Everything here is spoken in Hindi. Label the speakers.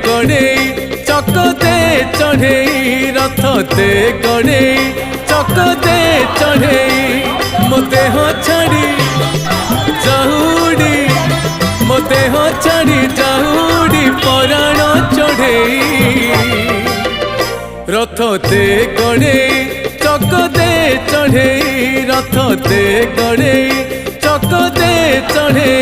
Speaker 1: गड़े चक दे चढ़े रथ दे गड़े चक दे चढ़े मो देह छाड़ी जाऊड़ी मो देह छाड़ी जाऊड़ी पराण चढ़े रथ दे गड़े चक दे चढ़े रथ दे गड़े चक दे चढ़े।